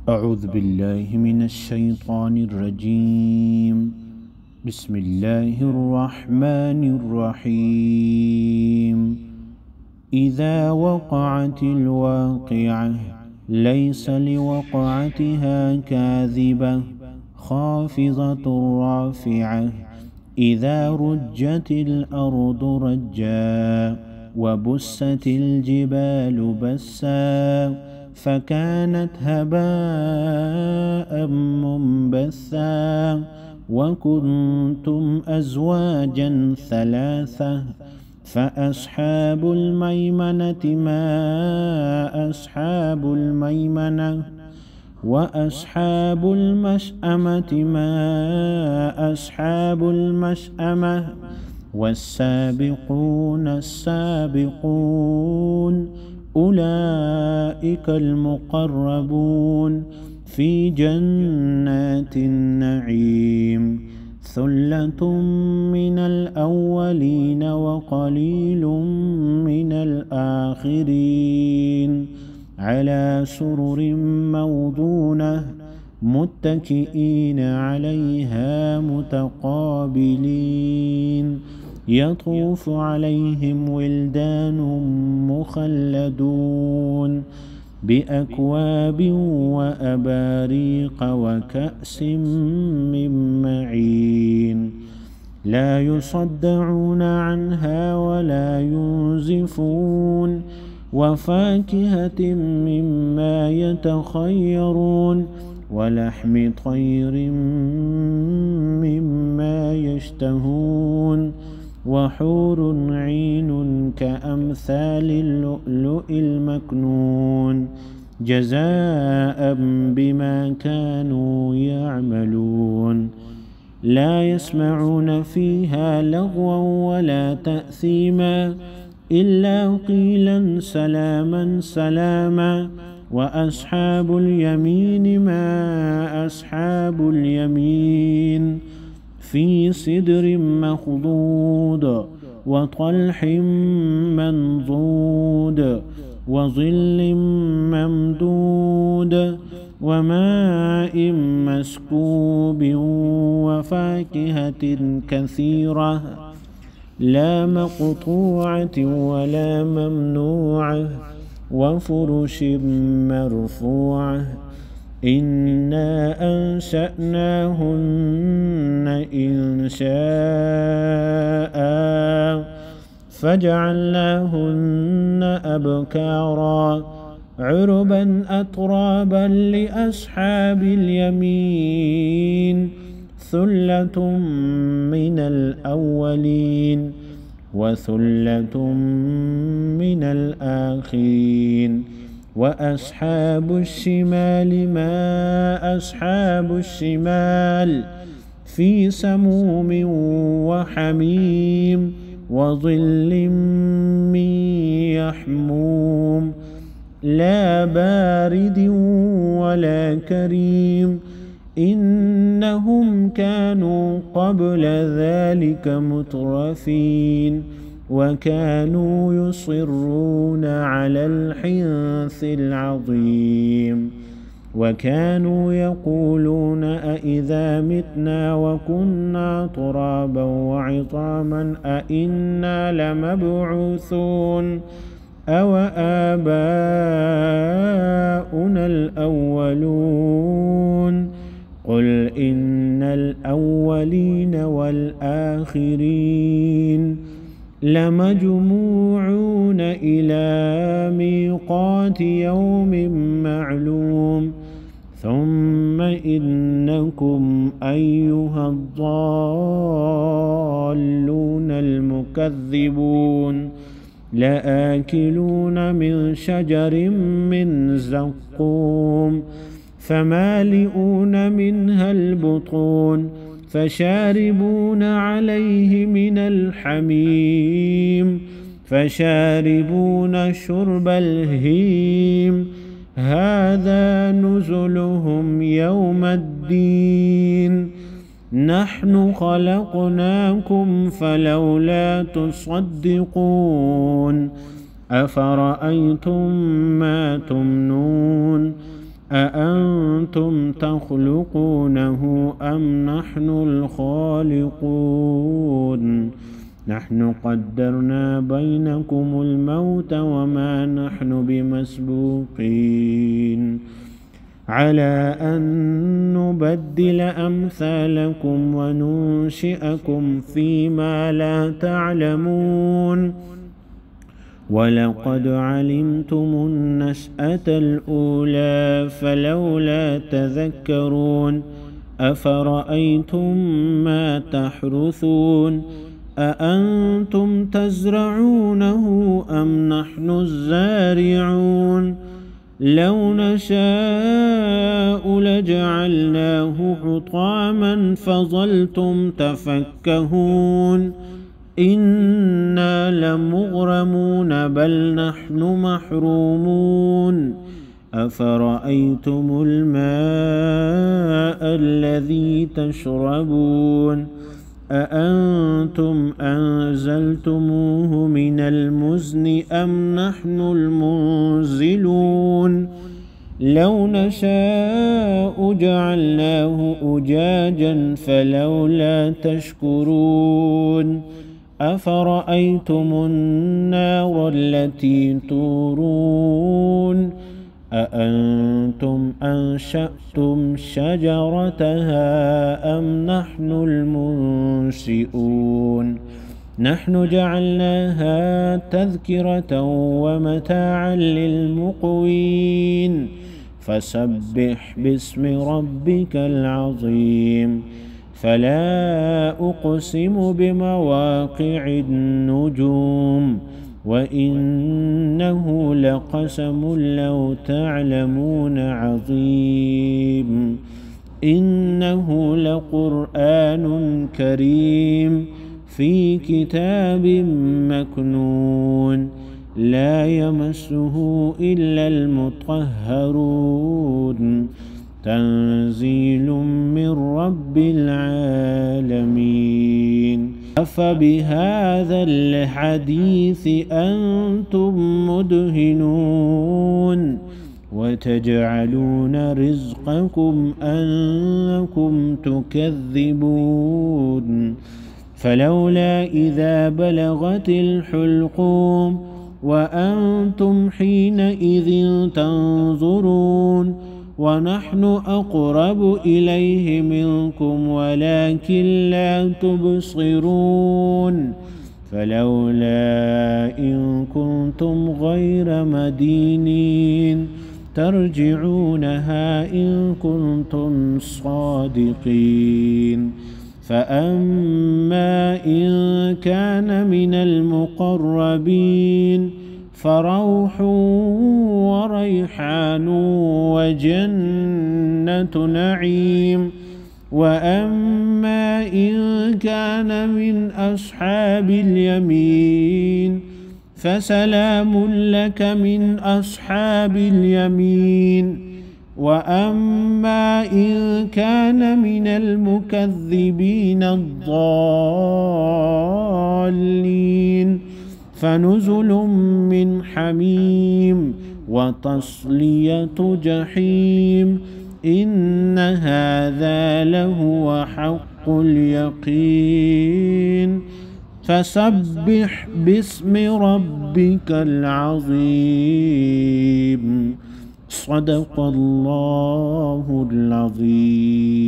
أعوذ بالله من الشيطان الرجيم. بسم الله الرحمن الرحيم. إذا وقعت الواقعة ليس لوقعتها كاذبة خافضة رافعة إذا رجت الأرض رجا وبست الجبال بسا فكانت هباء منبثا وكنتم أزواجا ثلاثة فأصحاب الميمنة ما أصحاب الميمنة وأصحاب المشأمة ما أصحاب المشأمة والسابقون السابقون أولئك المقربون في جنات النعيم ثلة من الأولين وقليل من الآخرين على سرر موضونة متكئين عليها متقابلين يطوف عليهم ولدان مخلدون بأكواب وأباريق وكأس من معين لا يصدعون عنها ولا ينزفون وفاكهة مما يتخيرون ولحم طير مما يشتهون وحور عين كأمثال اللؤلؤ المكنون جزاء بما كانوا يعملون لا يسمعون فيها لغوا ولا تأثيما إلا قيلا سلاما سلاما وأصحاب اليمين ما أصحاب اليمين في سدر مخضود وطلح منضود وظل ممدود وماء مسكوب وفاكهة كثيرة لا مقطوعة ولا ممنوعة وفرش مرفوعة إنا أنشأناهن إنشاء فجعلناهن أبكارا عربا أترابا لأصحاب اليمين ثلة من الأولين وثلة من الآخرين وأصحاب الشمال ما أصحاب الشمال في سموم وحميم وظل من يحموم لا بارد ولا كريم إنهم كانوا قبل ذلك مترفين وكانوا يصرون على الحنث العظيم وكانوا يقولون أإذا متنا وكنا ترابا وعظاما أإنا لمبعوثون أو آباؤنا الأولون قل إن الأولين والآخرين لمجموعون إلى ميقات يوم معلوم ثم إنكم أيها الضالون المكذبون لآكلون من شجر من زقوم فمالئون منها البطون فشاربون عليه من الحميم فشاربون شرب الهيم هذا نزلهم يوم الدين نحن خلقناكم فلولا تصدقون أفرأيتم ما تمنون أأنتم تخلقونه أم نحن الخالقون نحن قدرنا بينكم الموت وما نحن بمسبوقين على أن نبدل أمثالكم وننشئكم فيما لا تعلمون ولقد علمتم النشأة الأولى فلولا تذكرون أفرأيتم ما تحرثون أأنتم تزرعونه أم نحن الزارعون لو نشاء لجعلناه حطاما فظلتم تفكهون إنا لمغرمون بل نحن محرومون أفرأيتم الماء الذي تشربون أأنتم أنزلتموه من المزن أم نحن المنزلون لو نشاء جعلناه أجاجا فلولا تشكرون أفرأيتم النار التي تورون أأنتم أنشأتم شجرتها أم نحن المنشئون نحن جعلناها تذكرة ومتاعا للمقوين فسبح باسم ربك العظيم فلا أقسم بمواقع النجوم وإنه لقسم لو تعلمون عظيم إنه لقرآن كريم في كتاب مكنون لا يمسه إلا المطهرون تنزيل من رب العالمين أفبهذا الحديث أنتم مدهنون وتجعلون رزقكم أنكم تكذبون فلولا إذا بلغت الحلقوم وأنتم حينئذ تنظرون ونحن أقرب إليه منكم ولكن لا تبصرون فلولا إن كنتم غير مدينين ترجعونها إن كنتم صادقين فأما إن كان من المقربين فروح وريحان وجنة نعيم وأما إن كان من أصحاب اليمين فسلام لك من أصحاب اليمين وأما إن كان من المكذبين الضالين فنزل من حميم وتصلية جحيم إن هذا لهو حق اليقين فسبح باسم ربك العظيم صدق الله العظيم.